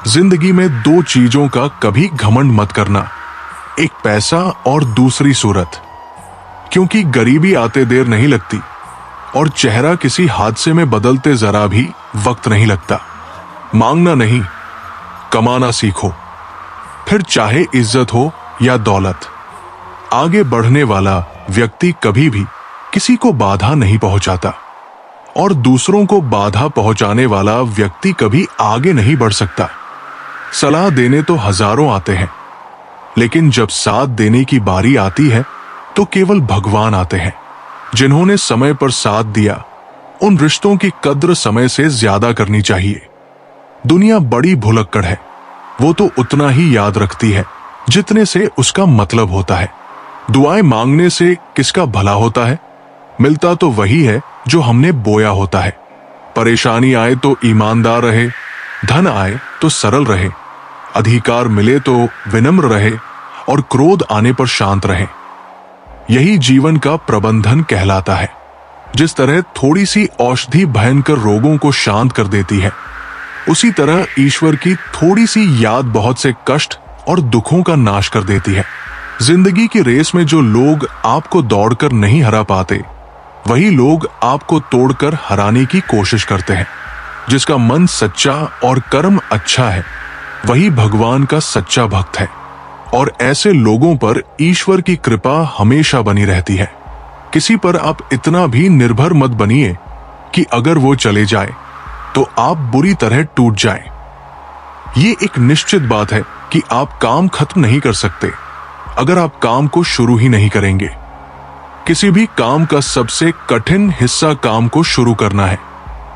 जिंदगी में दो चीजों का कभी घमंड मत करना, एक पैसा और दूसरी सूरत। क्योंकि गरीबी आते देर नहीं लगती और चेहरा किसी हादसे में बदलते जरा भी वक्त नहीं लगता। मांगना नहीं, कमाना सीखो, फिर चाहे इज्जत हो या दौलत। आगे बढ़ने वाला व्यक्ति कभी भी किसी को बाधा नहीं पहुंचाता और दूसरों को बाधा पहुंचाने वाला व्यक्ति कभी आगे नहीं बढ़ सकता। सलाह देने तो हजारों आते हैं, लेकिन जब साथ देने की बारी आती है तो केवल भगवान आते हैं। जिन्होंने समय पर साथ दिया, उन रिश्तों की कद्र समय से ज्यादा करनी चाहिए। दुनिया बड़ी भुलक्कड़ है, वो तो उतना ही याद रखती है जितने से उसका मतलब होता है। दुआएं मांगने से किसका भला होता है? मिलता तो वही है जो हमने बोया होता है। परेशानी आए तो ईमानदार रहे, धन आए तो सरल रहे, अधिकार मिले तो विनम्र रहे और क्रोध आने पर शांत रहे। यही जीवन का प्रबंधन कहलाता है। जिस तरह थोड़ी सी औषधि भयंकर रोगों को शांत कर देती है, उसी तरह ईश्वर की थोड़ी सी याद बहुत से कष्ट और दुखों का नाश कर देती है। जिंदगी की रेस में जो लोग आपको दौड़कर नहीं हरा पाते, वही लोग आपको तोड़कर हराने की कोशिश करते हैं। जिसका मन सच्चा और कर्म अच्छा है, वही भगवान का सच्चा भक्त है और ऐसे लोगों पर ईश्वर की कृपा हमेशा बनी रहती है। किसी पर आप इतना भी निर्भर मत बनिए कि अगर वो चले जाए तो आप बुरी तरह टूट जाएं। ये एक निश्चित बात है कि आप काम खत्म नहीं कर सकते अगर आप काम को शुरू ही नहीं करेंगे। किसी भी काम का सबसे कठिन हिस्सा काम को शुरू करना है।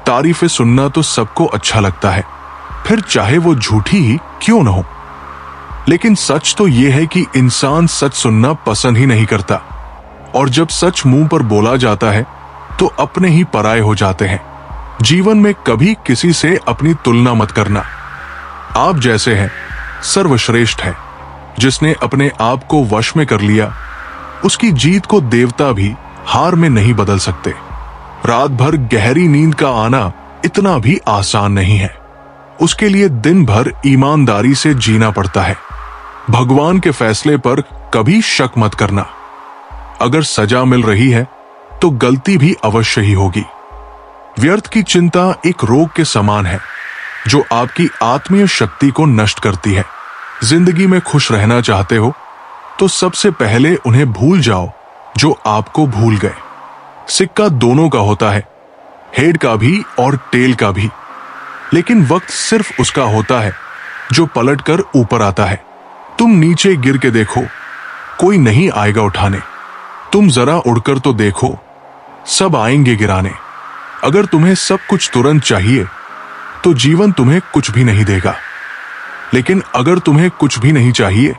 तारीफें सुनना तो सबको अच्छा लगता है, फिर चाहे वो झूठी ही क्यों न हो। लेकिन सच तो यह है कि इंसान सच सुनना पसंद ही नहीं करता और जब सच मुंह पर बोला जाता है तो अपने ही पराये हो जाते हैं। जीवन में कभी किसी से अपनी तुलना मत करना। आप जैसे हैं सर्वश्रेष्ठ है। जिसने अपने आप को वश में कर लिया, उसकी जीत को देवता भी हार में नहीं बदल सकते। रात भर गहरी नींद का आना इतना भी आसान नहीं है। उसके लिए दिन भर ईमानदारी से जीना पड़ता है। भगवान के फैसले पर कभी शक मत करना। अगर सजा मिल रही है तो गलती भी अवश्य ही होगी। व्यर्थ की चिंता एक रोग के समान है जो आपकी आत्मीय शक्ति को नष्ट करती है। जिंदगी में खुश रहना चाहते हो तो सबसे पहले उन्हें भूल जाओ जो आपको भूल गए। सिक्का दोनों का होता है, हेड का भी और टेल का भी, लेकिन वक्त सिर्फ उसका होता है जो पलटकर ऊपर आता है। तुम नीचे गिर के देखो, कोई नहीं आएगा उठाने। तुम जरा उड़कर तो देखो, सब आएंगे गिराने। अगर तुम्हें सब कुछ तुरंत चाहिए तो जीवन तुम्हें कुछ भी नहीं देगा, लेकिन अगर तुम्हें कुछ भी नहीं चाहिए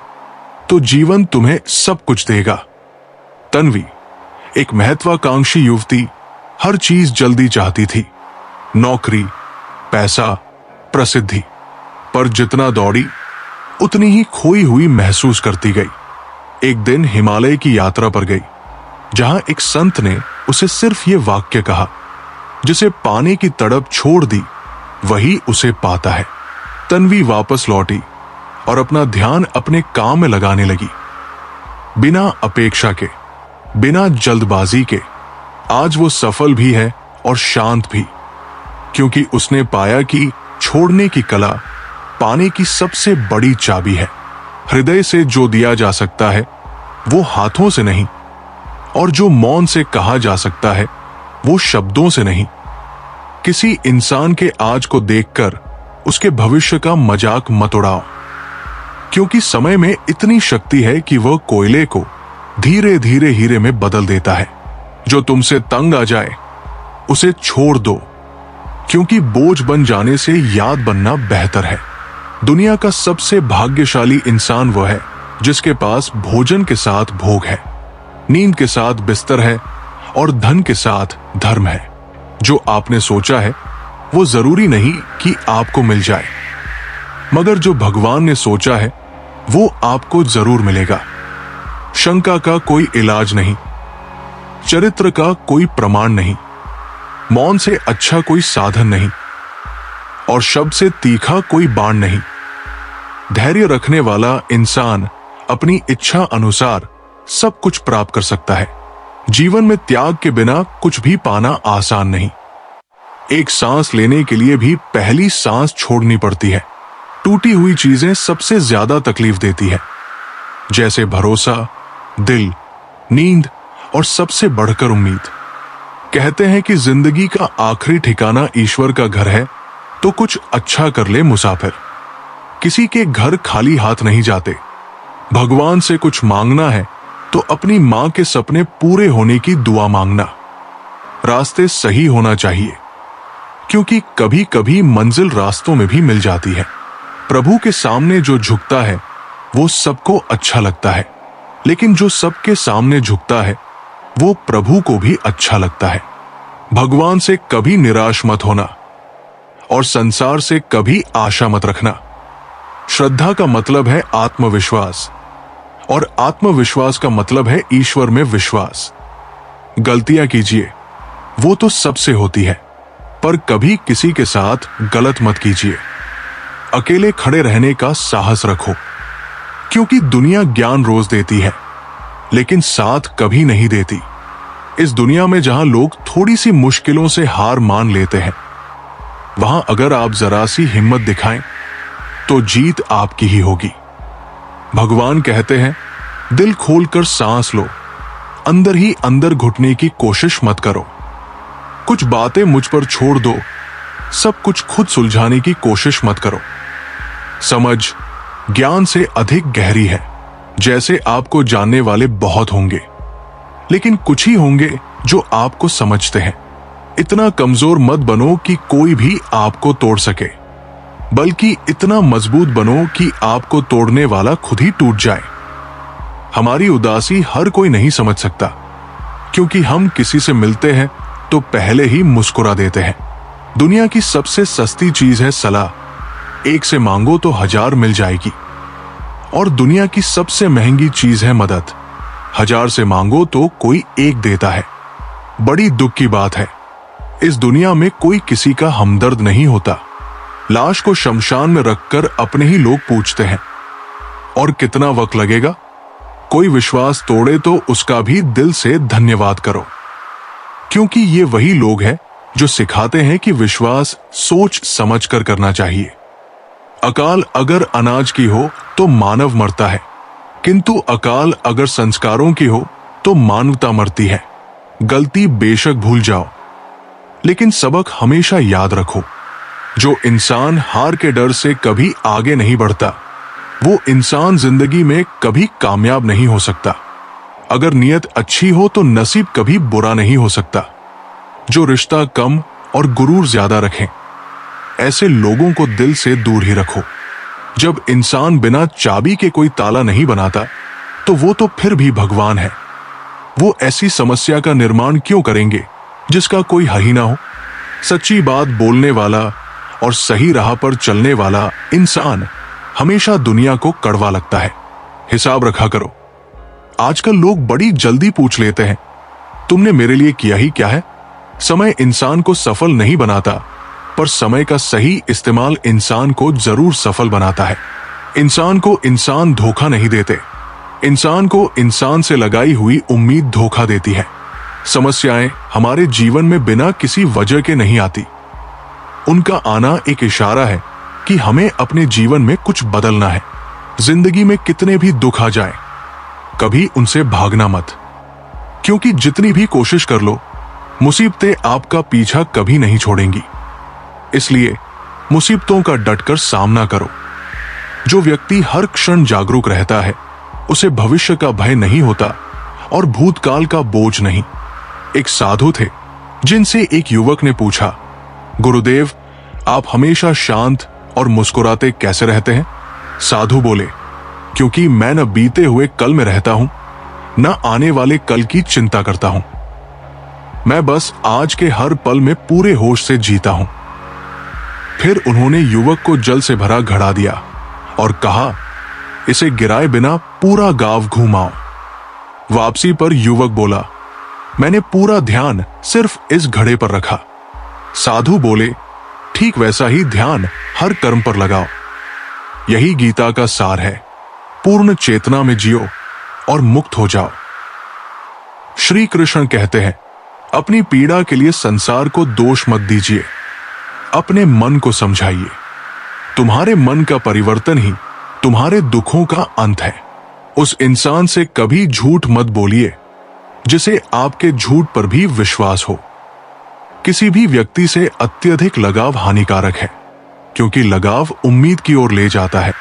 तो जीवन तुम्हें सब कुछ देगा। तन्वी एक महत्वाकांक्षी युवती हर चीज जल्दी चाहती थी, नौकरी, पैसा, प्रसिद्धि। पर जितना दौड़ी उतनी ही खोई हुई महसूस करती गई। एक दिन हिमालय की यात्रा पर गई, जहां एक संत ने उसे सिर्फ ये वाक्य कहा, जिसे पाने की तड़प छोड़ दी वही उसे पाता है। तन्वी वापस लौटी और अपना ध्यान अपने काम में लगाने लगी। बिना अपेक्षा के, बिना जल्दबाजी के। आज वो सफल भी है और शांत भी, क्योंकि उसने पाया कि छोड़ने की कला पाने की सबसे बड़ी चाबी है। हृदय से जो दिया जा सकता है वो हाथों से नहीं, और जो मौन से कहा जा सकता है वो शब्दों से नहीं। किसी इंसान के आज को देखकर उसके भविष्य का मजाक मत उड़ाओ, क्योंकि समय में इतनी शक्ति है कि वह कोयले को धीरे धीरे हीरे में बदल देता है। जो तुमसे तंग आ जाए उसे छोड़ दो, क्योंकि बोझ बन जाने से याद बनना बेहतर है। दुनिया का सबसे भाग्यशाली इंसान वह है जिसके पास भोजन के साथ भोग है, नींद के साथ बिस्तर है और धन के साथ धर्म है। जो आपने सोचा है वो जरूरी नहीं कि आपको मिल जाए, मगर जो भगवान ने सोचा है वो आपको जरूर मिलेगा। शंका का कोई इलाज नहीं, चरित्र का कोई प्रमाण नहीं, मौन से अच्छा कोई साधन नहीं और शब्द से तीखा कोई बाण नहीं। धैर्य रखने वाला इंसान अपनी इच्छा अनुसार सब कुछ प्राप्त कर सकता है। जीवन में त्याग के बिना कुछ भी पाना आसान नहीं। एक सांस लेने के लिए भी पहली सांस छोड़नी पड़ती है। टूटी हुई चीजें सबसे ज्यादा तकलीफ देती है, जैसे भरोसा, दिल, नींद और सबसे बढ़कर उम्मीद। कहते हैं कि जिंदगी का आखिरी ठिकाना ईश्वर का घर है, तो कुछ अच्छा कर ले मुसाफिर। किसी के घर खाली हाथ नहीं जाते। भगवान से कुछ मांगना है तो अपनी मां के सपने पूरे होने की दुआ मांगना। रास्ते सही होना चाहिए, क्योंकि कभी कभी मंजिल रास्तों में भी मिल जाती है। प्रभु के सामने जो झुकता है वो सबको अच्छा लगता है, लेकिन जो सबके सामने झुकता है वो प्रभु को भी अच्छा लगता है। भगवान से कभी निराश मत होना और संसार से कभी आशा मत रखना। श्रद्धा का मतलब है आत्मविश्वास, और आत्मविश्वास का मतलब है ईश्वर में विश्वास। गलतियां कीजिए, वो तो सबसे होती है, पर कभी किसी के साथ गलत मत कीजिए। अकेले खड़े रहने का साहस रखो, क्योंकि दुनिया ज्ञान रोज देती है, लेकिन साथ कभी नहीं देती। इस दुनिया में जहां लोग थोड़ी सी मुश्किलों से हार मान लेते हैं, वहां अगर आप जरा सी हिम्मत दिखाएं तो जीत आपकी ही होगी। भगवान कहते हैं, दिल खोलकर सांस लो, अंदर ही अंदर घुटने की कोशिश मत करो। कुछ बातें मुझ पर छोड़ दो, सब कुछ खुद सुलझाने की कोशिश मत करो। समझ ज्ञान से अधिक गहरी है। जैसे आपको जानने वाले बहुत होंगे, लेकिन कुछ ही होंगे जो आपको समझते हैं। इतना कमजोर मत बनो कि कोई भी आपको तोड़ सके, बल्कि इतना मजबूत बनो कि आपको तोड़ने वाला खुद ही टूट जाए। हमारी उदासी हर कोई नहीं समझ सकता, क्योंकि हम किसी से मिलते हैं तो पहले ही मुस्कुरा देते हैं। दुनिया की सबसे सस्ती चीज है सलाह। एक से मांगो तो 1000 मिल जाएगी। और दुनिया की सबसे महंगी चीज है मदद। 1000 से मांगो तो कोई एक देता है। बड़ी दुख की बात है, इस दुनिया में कोई किसी का हमदर्द नहीं होता। लाश को शमशान में रखकर अपने ही लोग पूछते हैं, और कितना वक्त लगेगा? कोई विश्वास तोड़े तो उसका भी दिल से धन्यवाद करो, क्योंकि ये वही लोग हैं जो सिखाते हैं कि विश्वास सोच समझकर करना चाहिए। अकाल अगर अनाज की हो तो मानव मरता है, किंतु अकाल अगर संस्कारों की हो तो मानवता मरती है। गलती बेशक भूल जाओ, लेकिन सबक हमेशा याद रखो। जो इंसान हार के डर से कभी आगे नहीं बढ़ता, वो इंसान जिंदगी में कभी कामयाब नहीं हो सकता। अगर नीयत अच्छी हो तो नसीब कभी बुरा नहीं हो सकता। जो रिश्ता कम और गुरूर ज्यादा रखें, ऐसे लोगों को दिल से दूर ही रखो। जब इंसान बिना चाबी के कोई ताला नहीं बनाता, तो वो तो फिर भी भगवान है। वो ऐसी समस्या का निर्माण क्यों करेंगे जिसका कोई हल ही ना हो? सच्ची बात बोलने वाला और सही राह पर चलने वाला इंसान हमेशा दुनिया को कड़वा लगता है। हिसाब रखा करो। आजकल लोग बड़ी जल्दी पूछ लेते हैं, तुमने मेरे लिए किया ही क्या है? समय इंसान को सफल नहीं बनाता, पर समय का सही इस्तेमाल इंसान को जरूर सफल बनाता है। इंसान को इंसान धोखा नहीं देते, इंसान को इंसान से लगाई हुई उम्मीद धोखा देती है। समस्याएं हमारे जीवन में बिना किसी वजह के नहीं आती। उनका आना एक इशारा है कि हमें अपने जीवन में कुछ बदलना है। जिंदगी में कितने भी दुख आ जाएं, कभी उनसे भागना मत, क्योंकि जितनी भी कोशिश कर लो, मुसीबतें आपका पीछा कभी नहीं छोड़ेंगी। इसलिए मुसीबतों का डटकर सामना करो। जो व्यक्ति हर क्षण जागरूक रहता है, उसे भविष्य का भय नहीं होता और भूतकाल का बोझ नहीं। एक साधु थे, जिनसे एक युवक ने पूछा, गुरुदेव, आप हमेशा शांत और मुस्कुराते कैसे रहते हैं? साधु बोले, क्योंकि मैं न बीते हुए कल में रहता हूं, न आने वाले कल की चिंता करता हूं। मैं बस आज के हर पल में पूरे होश से जीता हूं। फिर उन्होंने युवक को जल से भरा घड़ा दिया और कहा, इसे गिराए बिना पूरा गांव घुमाओ। वापसी पर युवक बोला, मैंने पूरा ध्यान सिर्फ इस घड़े पर रखा। साधु बोले, ठीक वैसा ही ध्यान हर कर्म पर लगाओ। यही गीता का सार है। पूर्ण चेतना में जियो और मुक्त हो जाओ। श्री कृष्ण कहते हैं, अपनी पीड़ा के लिए संसार को दोष मत दीजिए, अपने मन को समझाइए। तुम्हारे मन का परिवर्तन ही तुम्हारे दुखों का अंत है। उस इंसान से कभी झूठ मत बोलिए जिसे आपके झूठ पर भी विश्वास हो। किसी भी व्यक्ति से अत्यधिक लगाव हानिकारक है, क्योंकि लगाव उम्मीद की ओर ले जाता है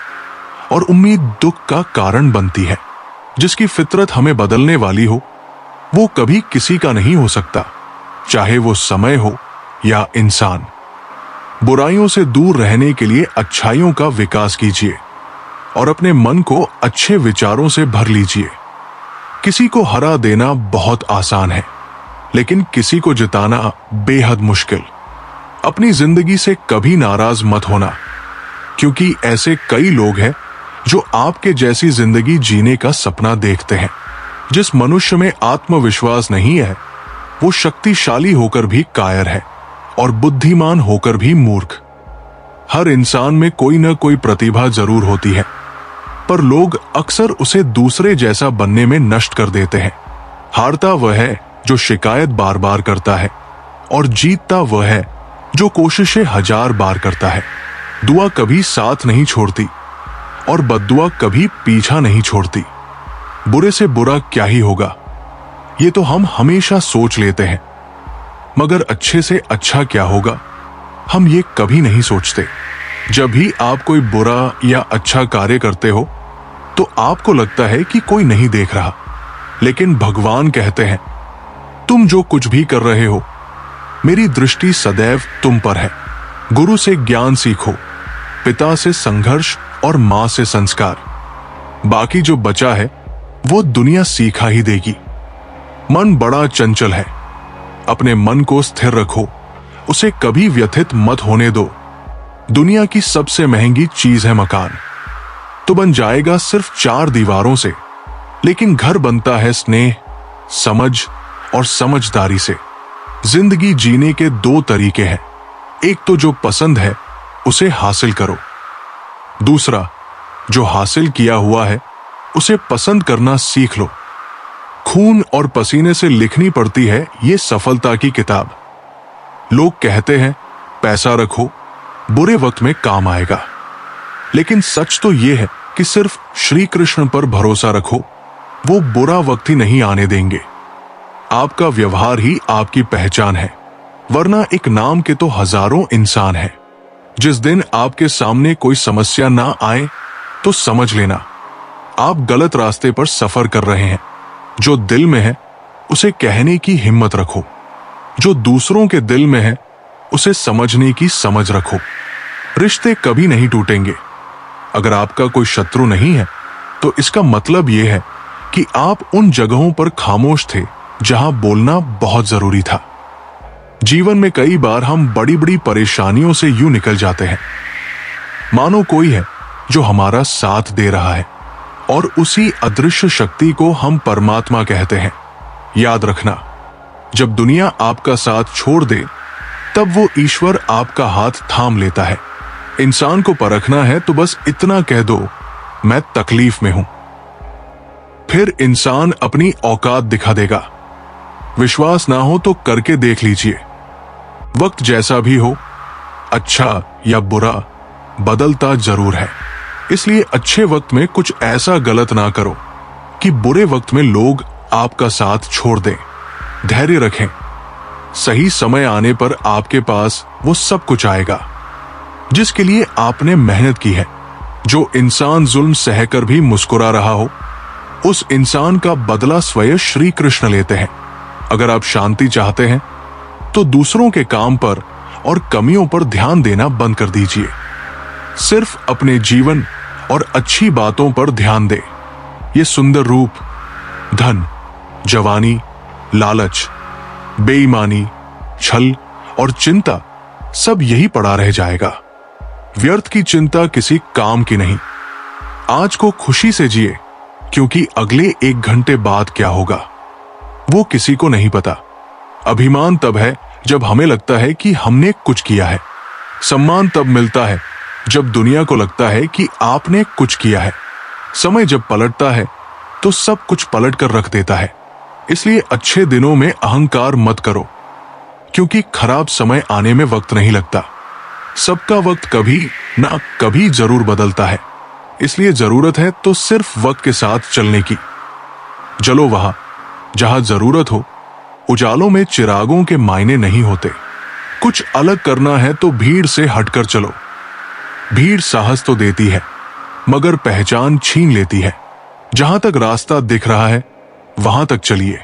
और उम्मीद दुख का कारण बनती है। जिसकी फितरत हमें बदलने वाली हो, वो कभी किसी का नहीं हो सकता, चाहे वो समय हो या इंसान। बुराइयों से दूर रहने के लिए अच्छाइयों का विकास कीजिए और अपने मन को अच्छे विचारों से भर लीजिए। किसी को हरा देना बहुत आसान है, लेकिन किसी को जिताना बेहद मुश्किल। अपनी जिंदगी से कभी नाराज मत होना, क्योंकि ऐसे कई लोग हैं जो आपके जैसी जिंदगी जीने का सपना देखते हैं। जिस मनुष्य में आत्मविश्वास नहीं है, वो शक्तिशाली होकर भी कायर है और बुद्धिमान होकर भी मूर्ख। हर इंसान में कोई न कोई प्रतिभा जरूर होती है, पर लोग अक्सर उसे दूसरे जैसा बनने में नष्ट कर देते हैं। हारता वह है जो शिकायत बार बार करता है, और जीतता वह है जो कोशिशें 1000 बार करता है। दुआ कभी साथ नहीं छोड़ती और बद्दुआ कभी पीछा नहीं छोड़ती। बुरे से बुरा क्या ही होगा, ये तो हम हमेशा सोच लेते हैं, मगर अच्छे से अच्छा क्या होगा, हम ये कभी नहीं सोचते। जब भी आप कोई बुरा या अच्छा कार्य करते हो, तो आपको लगता है कि कोई नहीं देख रहा, लेकिन भगवान कहते हैं, तुम जो कुछ भी कर रहे हो, मेरी दृष्टि सदैव तुम पर है। गुरु से ज्ञान सीखो, पिता से संघर्ष और मां से संस्कार। बाकी जो बचा है वो दुनिया सीखा ही देगी। मन बड़ा चंचल है, अपने मन को स्थिर रखो, उसे कभी व्यथित मत होने दो। दुनिया की सबसे महंगी चीज है मकान, तो बन जाएगा सिर्फ 4 दीवारों से, लेकिन घर बनता है स्नेह, समझ और समझदारी से। जिंदगी जीने के 2 तरीके हैं, एक तो जो पसंद है उसे हासिल करो, दूसरा जो हासिल किया हुआ है उसे पसंद करना सीख लो। खून और पसीने से लिखनी पड़ती है ये सफलता की किताब। लोग कहते हैं पैसा रखो, बुरे वक्त में काम आएगा, लेकिन सच तो यह है कि सिर्फ श्री कृष्ण पर भरोसा रखो, वो बुरा वक्त ही नहीं आने देंगे। आपका व्यवहार ही आपकी पहचान है, वरना एक नाम के तो हजारों इंसान हैं। जिस दिन आपके सामने कोई समस्या ना आए तो समझ लेना आप गलत रास्ते पर सफर कर रहे हैं। जो दिल में है उसे कहने की हिम्मत रखो, जो दूसरों के दिल में है उसे समझने की समझ रखो। रिश्ते कभी नहीं टूटेंगे। अगर आपका कोई शत्रु नहीं है तो इसका मतलब यह है कि आप उन जगहों पर खामोश थे जहां बोलना बहुत जरूरी था। जीवन में कई बार हम बड़ी बड़ी परेशानियों से यूं निकल जाते हैं मानो कोई है जो हमारा साथ दे रहा है, और उसी अदृश्य शक्ति को हम परमात्मा कहते हैं। याद रखना, जब दुनिया आपका साथ छोड़ दे तब वो ईश्वर आपका हाथ थाम लेता है। इंसान को परखना है तो बस इतना कह दो, मैं तकलीफ में हूं, फिर इंसान अपनी औकात दिखा देगा। विश्वास ना हो तो करके देख लीजिए। वक्त जैसा भी हो, अच्छा या बुरा, बदलता जरूर है। इसलिए अच्छे वक्त में कुछ ऐसा गलत ना करो कि बुरे वक्त में लोग आपका साथ छोड़ दें। धैर्य रखें, सही समय आने पर आपके पास वो सब कुछ आएगा जिसके लिए आपने मेहनत की है। जो इंसान जुल्म सहकर भी मुस्कुरा रहा हो, उस इंसान का बदला स्वयं श्री कृष्ण लेते हैं। अगर आप शांति चाहते हैं तो दूसरों के काम पर और कमियों पर ध्यान देना बंद कर दीजिए। सिर्फ अपने जीवन और अच्छी बातों पर ध्यान दें। ये सुंदर रूप, धन, जवानी, लालच, बेईमानी, छल और चिंता सब यही पड़ा रह जाएगा। व्यर्थ की चिंता किसी काम की नहीं। आज को खुशी से जिए, क्योंकि अगले 1 घंटे बाद क्या होगा वो किसी को नहीं पता। अभिमान तब है जब हमें लगता है कि हमने कुछ किया है। सम्मान तब मिलता है जब दुनिया को लगता है कि आपने कुछ किया है। समय जब पलटता है तो सब कुछ पलट कर रख देता है। इसलिए अच्छे दिनों में अहंकार मत करो, क्योंकि खराब समय आने में वक्त नहीं लगता। सबका वक्त कभी ना कभी जरूर बदलता है। इसलिए जरूरत है तो सिर्फ वक्त के साथ चलने की। चलो वहां जहां जरूरत हो। उजालों में चिरागों के मायने नहीं होते। कुछ अलग करना है तो भीड़ से हटकर चलो। भीड़ साहस तो देती है, मगर पहचान छीन लेती है। जहां तक रास्ता दिख रहा है वहां तक चलिए।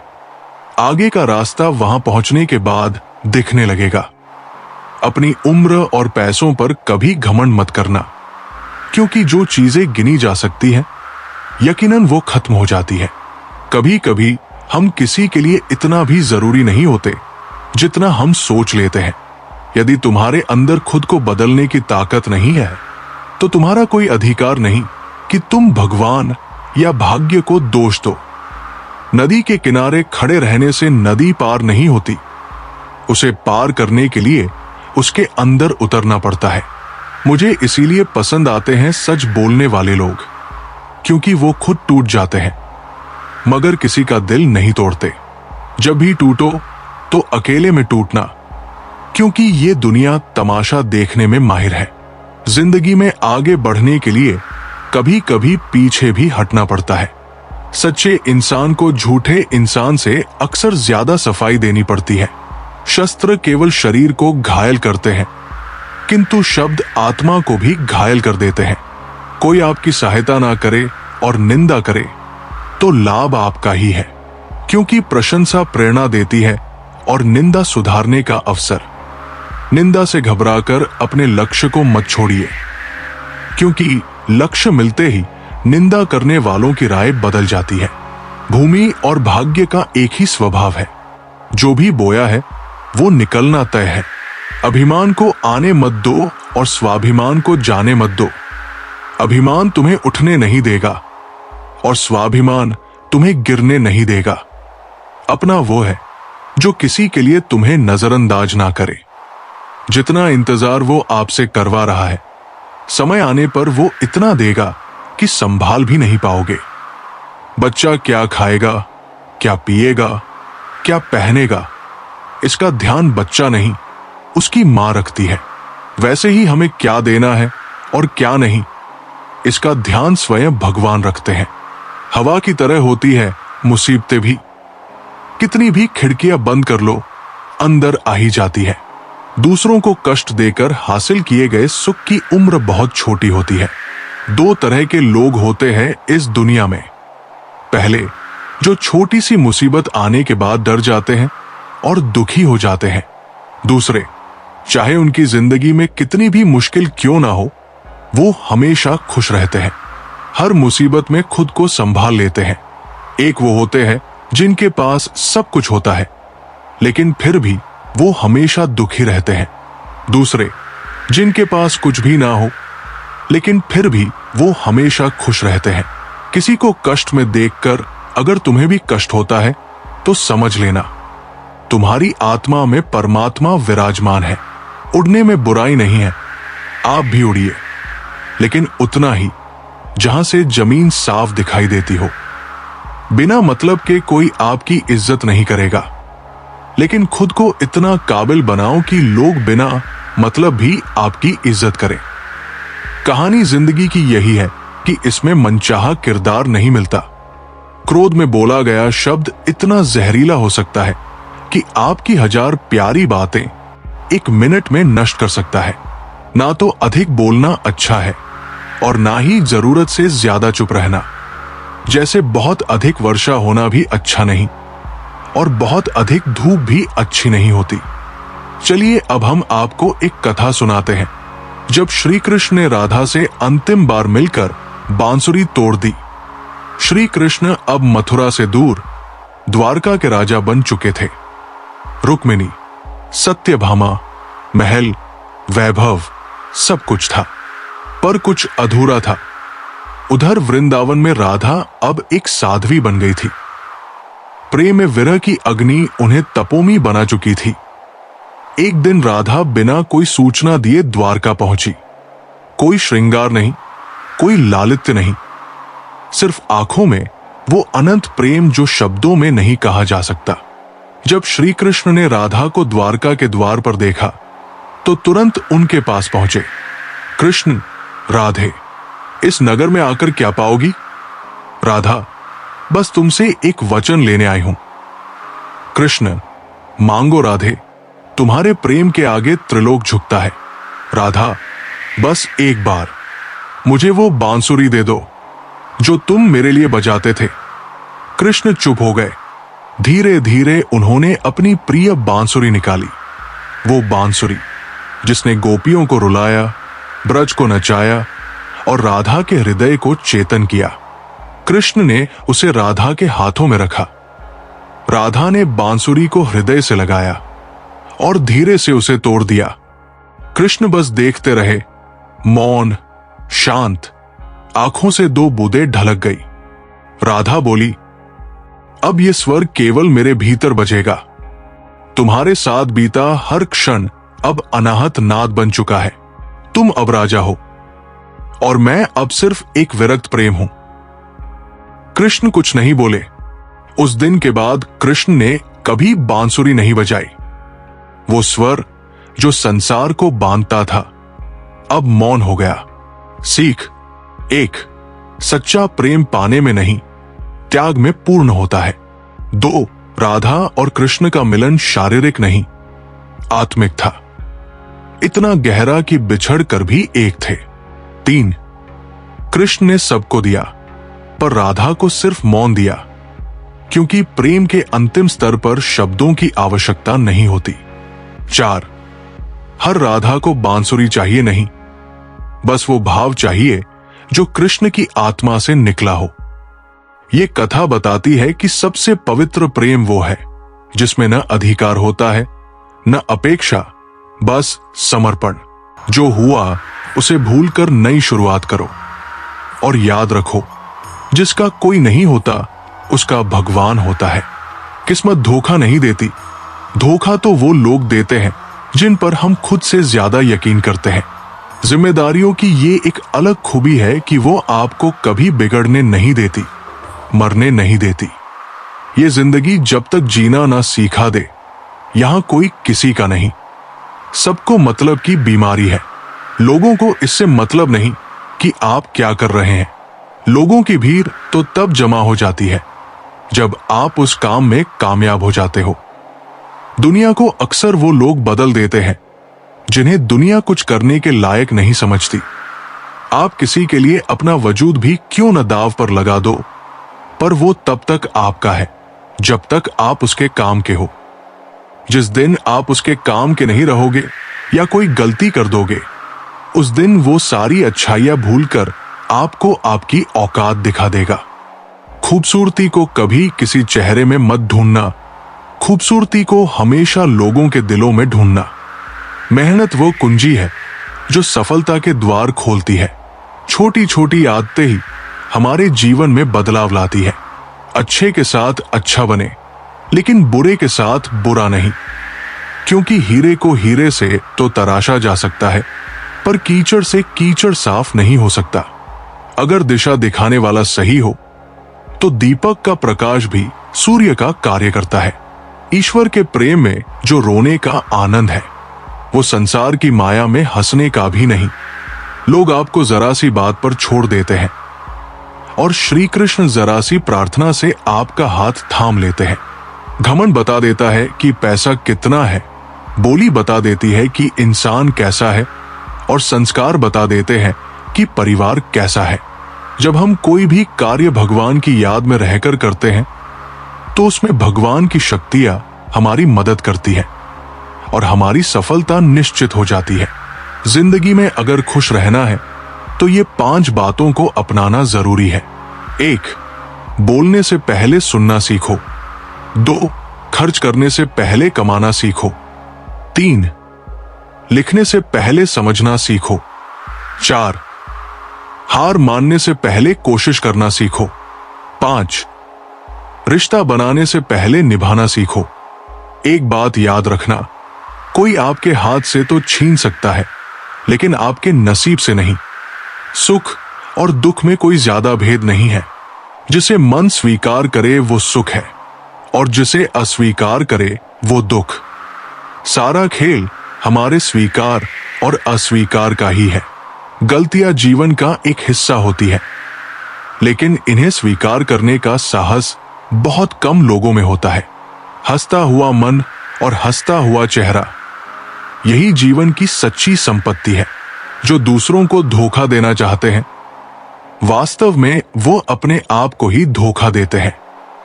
आगे का रास्ता वहां पहुंचने के बाद दिखने लगेगा। अपनी उम्र और पैसों पर कभी घमंड मत करना, क्योंकि जो चीजें गिनी जा सकती हैं यकीनन वो खत्म हो जाती है। कभी कभी हम किसी के लिए इतना भी जरूरी नहीं होते जितना हम सोच लेते हैं। यदि तुम्हारे अंदर खुद को बदलने की ताकत नहीं है तो तुम्हारा कोई अधिकार नहीं कि तुम भगवान या भाग्य को दोष दो। नदी के किनारे खड़े रहने से नदी पार नहीं होती। उसे पार करने के लिए उसके अंदर उतरना पड़ता है। मुझे इसीलिए पसंद आते हैं सच बोलने वाले लोग, क्योंकि वो खुद टूट जाते हैं मगर किसी का दिल नहीं तोड़ते। जब भी टूटो तो अकेले में टूटना, क्योंकि ये दुनिया तमाशा देखने में माहिर है। जिंदगी में आगे बढ़ने के लिए कभी कभी पीछे भी हटना पड़ता है। सच्चे इंसान को झूठे इंसान से अक्सर ज्यादा सफाई देनी पड़ती है। शस्त्र केवल शरीर को घायल करते हैं, किंतु शब्द आत्मा को भी घायल कर देते हैं। कोई आपकी सहायता ना करे और निंदा करे तो लाभ आपका ही है, क्योंकि प्रशंसा प्रेरणा देती है और निंदा सुधारने का अवसर। निंदा से घबराकर अपने लक्ष्य को मत छोड़िए, क्योंकि लक्ष्य मिलते ही निंदा करने वालों की राय बदल जाती है। भूमि और भाग्य का एक ही स्वभाव है, जो भी बोया है वो निकलना तय है। अभिमान को आने मत दो और स्वाभिमान को जाने मत दो। अभिमान तुम्हें उठने नहीं देगा और स्वाभिमान तुम्हें गिरने नहीं देगा। अपना वो है जो किसी के लिए तुम्हें नजरअंदाज ना करे। जितना इंतजार वो आपसे करवा रहा है, समय आने पर वो इतना देगा कि संभाल भी नहीं पाओगे। बच्चा क्या खाएगा, क्या पिएगा, क्या पहनेगा, इसका ध्यान बच्चा नहीं उसकी मां रखती है। वैसे ही हमें क्या देना है और क्या नहीं, इसका ध्यान स्वयं भगवान रखते हैं। हवा की तरह होती है मुसीबतें भी। कितनी भी खिड़कियां बंद कर लो, अंदर आ ही जाती है। दूसरों को कष्ट देकर हासिल किए गए सुख की उम्र बहुत छोटी होती है। दो तरह के लोग होते हैं इस दुनिया में। पहले, जो छोटी सी मुसीबत आने के बाद डर जाते हैं और दुखी हो जाते हैं। दूसरे, चाहे उनकी जिंदगी में कितनी भी मुश्किल क्यों ना हो, वो हमेशा खुश रहते हैं। हर मुसीबत में खुद को संभाल लेते हैं। एक वो होते हैं जिनके पास सब कुछ होता है, लेकिन फिर भी वो हमेशा दुखी रहते हैं। दूसरे, जिनके पास कुछ भी ना हो, लेकिन फिर भी वो हमेशा खुश रहते हैं। किसी को कष्ट में देखकर अगर तुम्हें भी कष्ट होता है तो समझ लेना, तुम्हारी आत्मा में परमात्मा विराजमान है। उड़ने में बुराई नहीं है, आप भी उड़िए, लेकिन उतना ही जहां से जमीन साफ दिखाई देती हो। बिना मतलब के कोई आपकी इज्जत नहीं करेगा, लेकिन खुद को इतना काबिल बनाओ कि लोग बिना मतलब भी आपकी इज्जत करें। कहानी जिंदगी की यही है कि इसमें मनचाहा किरदार नहीं मिलता। क्रोध में बोला गया शब्द इतना जहरीला हो सकता है कि आपकी 1000 प्यारी बातें 1 मिनट में नष्ट कर सकता है। ना तो अधिक बोलना अच्छा है और ना ही जरूरत से ज्यादा चुप रहना। जैसे बहुत अधिक वर्षा होना भी अच्छा नहीं और बहुत अधिक धूप भी अच्छी नहीं होती। चलिए अब हम आपको एक कथा सुनाते हैं। जब श्री कृष्ण ने राधा से अंतिम बार मिलकर बांसुरी तोड़ दी। श्री कृष्ण अब मथुरा से दूर द्वारका के राजा बन चुके थे। रुक्मिणी, सत्यभामा, महल, वैभव सब कुछ था, पर कुछ अधूरा था। उधर वृंदावन में राधा अब एक साध्वी बन गई थी। प्रेम में विरह की अग्नि उन्हें तपोमी बना चुकी थी। एक दिन राधा बिना कोई सूचना दिए द्वारका पहुंची। कोई श्रृंगार नहीं, कोई लालित्य नहीं, सिर्फ आंखों में वो अनंत प्रेम जो शब्दों में नहीं कहा जा सकता। जब श्री कृष्ण ने राधा को द्वारका के द्वार पर देखा तो तुरंत उनके पास पहुंचे। कृष्ण, राधे, इस नगर में आकर क्या पाओगी? राधा, बस तुमसे एक वचन लेने आई हूं। कृष्ण, मांगो राधे, तुम्हारे प्रेम के आगे त्रिलोक झुकता है। राधा, बस एक बार मुझे वो बांसुरी दे दो जो तुम मेरे लिए बजाते थे। कृष्ण चुप हो गए। धीरे धीरे उन्होंने अपनी प्रिय बांसुरी निकाली, वो बांसुरी जिसने गोपियों को रुलाया, ब्रज को नचाया और राधा के हृदय को चेतन किया। कृष्ण ने उसे राधा के हाथों में रखा। राधा ने बांसुरी को हृदय से लगाया और धीरे से उसे तोड़ दिया। कृष्ण बस देखते रहे, मौन, शांत। आंखों से दो बूंदें ढलक गई। राधा बोली, अब ये स्वर केवल मेरे भीतर बजेगा। तुम्हारे साथ बीता हर क्षण अब अनाहत नाद बन चुका है। तुम अब राजा हो और मैं अब सिर्फ एक विरक्त प्रेम हूं। कृष्ण कुछ नहीं बोले। उस दिन के बाद कृष्ण ने कभी बांसुरी नहीं बजाई। वो स्वर जो संसार को बांधता था अब मौन हो गया। सीख एक, सच्चा प्रेम पाने में नहीं, त्याग में पूर्ण होता है। 2, राधा और कृष्ण का मिलन शारीरिक नहीं, आत्मिक था, इतना गहरा कि बिछड़ कर भी एक थे। 3, कृष्ण ने सबको दिया पर राधा को सिर्फ मौन दिया, क्योंकि प्रेम के अंतिम स्तर पर शब्दों की आवश्यकता नहीं होती। 4, हर राधा को बांसुरी चाहिए नहीं, बस वो भाव चाहिए जो कृष्ण की आत्मा से निकला हो। ये कथा बताती है कि सबसे पवित्र प्रेम वो है जिसमें न अधिकार होता है, न अपेक्षा, बस समर्पण। जो हुआ उसे भूलकर नई शुरुआत करो और याद रखो, जिसका कोई नहीं होता उसका भगवान होता है। किस्मत धोखा नहीं देती, धोखा तो वो लोग देते हैं जिन पर हम खुद से ज्यादा यकीन करते हैं। जिम्मेदारियों की ये एक अलग खूबी है कि वो आपको कभी बिगड़ने नहीं देती, मरने नहीं देती। ये जिंदगी जब तक जीना ना सीखा दे, यहां कोई किसी का नहीं। सबको मतलब की बीमारी है। लोगों को इससे मतलब नहीं कि आप क्या कर रहे हैं। लोगों की भीड़ तो तब जमा हो जाती है जब आप उस काम में कामयाब हो जाते हो। दुनिया को अक्सर वो लोग बदल देते हैं जिन्हें दुनिया कुछ करने के लायक नहीं समझती। आप किसी के लिए अपना वजूद भी क्यों न दांव पर लगा दो, पर वो तब तक आपका है जब तक आप उसके काम के हो। जिस दिन आप उसके काम के नहीं रहोगे या कोई गलती कर दोगे, उस दिन वो सारी अच्छाइयां भूलकर आपको आपकी औकात दिखा देगा। खूबसूरती को कभी किसी चेहरे में मत ढूंढना, खूबसूरती को हमेशा लोगों के दिलों में ढूंढना। मेहनत वो कुंजी है जो सफलता के द्वार खोलती है। छोटी छोटी आदतें ही हमारे जीवन में बदलाव लाती है। अच्छे के साथ अच्छा बने, लेकिन बुरे के साथ बुरा नहीं, क्योंकि हीरे को हीरे से तो तराशा जा सकता है, पर कीचड़ से कीचड़ साफ नहीं हो सकता। अगर दिशा दिखाने वाला सही हो तो दीपक का प्रकाश भी सूर्य का कार्य करता है। ईश्वर के प्रेम में जो रोने का आनंद है, वो संसार की माया में हंसने का भी नहीं। लोग आपको जरा सी बात पर छोड़ देते हैं और श्री कृष्ण जरा सी प्रार्थना से आपका हाथ थाम लेते हैं। घमंड बता देता है कि पैसा कितना है, बोली बता देती है कि इंसान कैसा है, और संस्कार बता देते हैं कि परिवार कैसा है। जब हम कोई भी कार्य भगवान की याद में रहकर करते हैं तो उसमें भगवान की शक्तियां हमारी मदद करती है और हमारी सफलता निश्चित हो जाती है। जिंदगी में अगर खुश रहना है तो ये 5 बातों को अपनाना जरूरी है। 1, बोलने से पहले सुनना सीखो। 2, खर्च करने से पहले कमाना सीखो। 3, लिखने से पहले समझना सीखो। 4, हार मानने से पहले कोशिश करना सीखो। 5, रिश्ता बनाने से पहले निभाना सीखो। एक बात याद रखना, कोई आपके हाथ से तो छीन सकता है, लेकिन आपके नसीब से नहीं। सुख और दुख में कोई ज्यादा भेद नहीं है। जिसे मन स्वीकार करे वो सुख है, और जिसे अस्वीकार करे वो दुख। सारा खेल हमारे स्वीकार और अस्वीकार का ही है। गलतियां जीवन का एक हिस्सा होती है, लेकिन इन्हें स्वीकार करने का साहस बहुत कम लोगों में होता है। हंसता हुआ मन और हंसता हुआ चेहरा, यही जीवन की सच्ची संपत्ति है। जो दूसरों को धोखा देना चाहते हैं, वास्तव में वो अपने आप को ही धोखा देते हैं।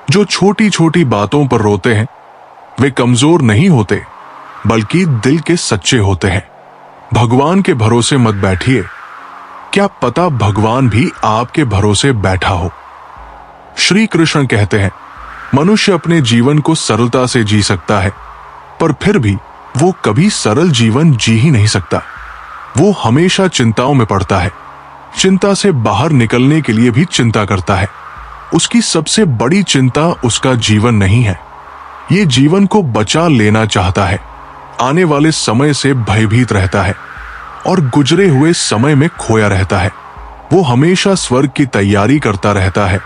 जो छोटी छोटी बातों पर रोते हैं, वे कमजोर नहीं होते, बल्कि दिल के सच्चे होते हैं। भगवान के भरोसे मत बैठिए, क्या पता भगवान भी आपके भरोसे बैठा हो। श्री कृष्ण कहते हैं, मनुष्य अपने जीवन को सरलता से जी सकता है, पर फिर भी वो कभी सरल जीवन जी ही नहीं सकता। वो हमेशा चिंताओं में पड़ता है, चिंता से बाहर निकलने के लिए भी चिंता करता है। उसकी सबसे बड़ी चिंता उसका जीवन नहीं है, ये जीवन को बचा लेना चाहता है। आने वाले समय से भयभीत रहता है और गुजरे हुए समय में खोया रहता है। वो हमेशा स्वर्ग की तैयारी करता रहता है,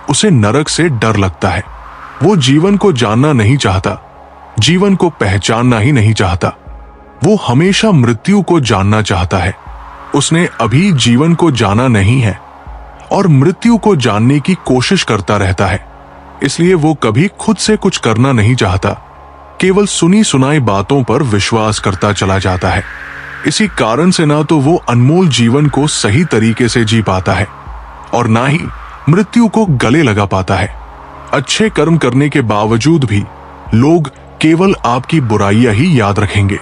उसे नरक से डर लगता है। वो जीवन को जानना नहीं चाहता, जीवन को पहचानना ही नहीं चाहता। वो हमेशा मृत्यु को जानना चाहता है। उसने अभी जीवन को जाना नहीं है और मृत्यु को जानने की कोशिश करता रहता है। इसलिए वो कभी खुद से कुछ करना नहीं चाहता, केवल सुनी सुनाई बातों पर विश्वास करता चला जाता है। इसी कारण से ना तो वो अनमोल जीवन को सही तरीके से जी पाता है और ना ही मृत्यु को गले लगा पाता है। अच्छे कर्म करने के बावजूद भी लोग केवल आपकी बुराइयां ही याद रखेंगे।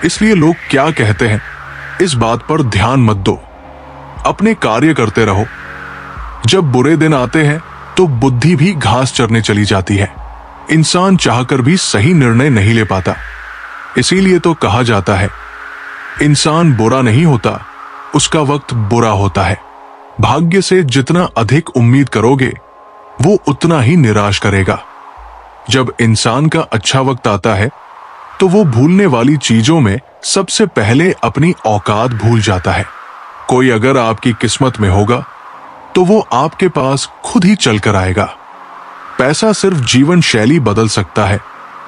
इसलिए लोग क्या कहते हैं, इस बात पर ध्यान मत दो, अपने कार्य करते रहो। जब बुरे दिन आते हैं तो बुद्धि भी घास चरने चली जाती है। इंसान चाहकर भी सही निर्णय नहीं ले पाता। इसीलिए तो कहा जाता है, इंसान बुरा नहीं होता, उसका वक्त बुरा होता है। भाग्य से जितना अधिक उम्मीद करोगे, वो उतना ही निराश करेगा। जब इंसान का अच्छा वक्त आता है तो वो भूलने वाली चीजों में सबसे पहले अपनी औकात भूल जाता है। कोई अगर आपकी किस्मत में होगा तो वो आपके पास खुद ही चल कर आएगा। पैसा सिर्फ जीवन शैली बदल सकता है,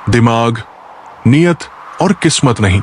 दिमाग, नियत और किस्मत नहीं।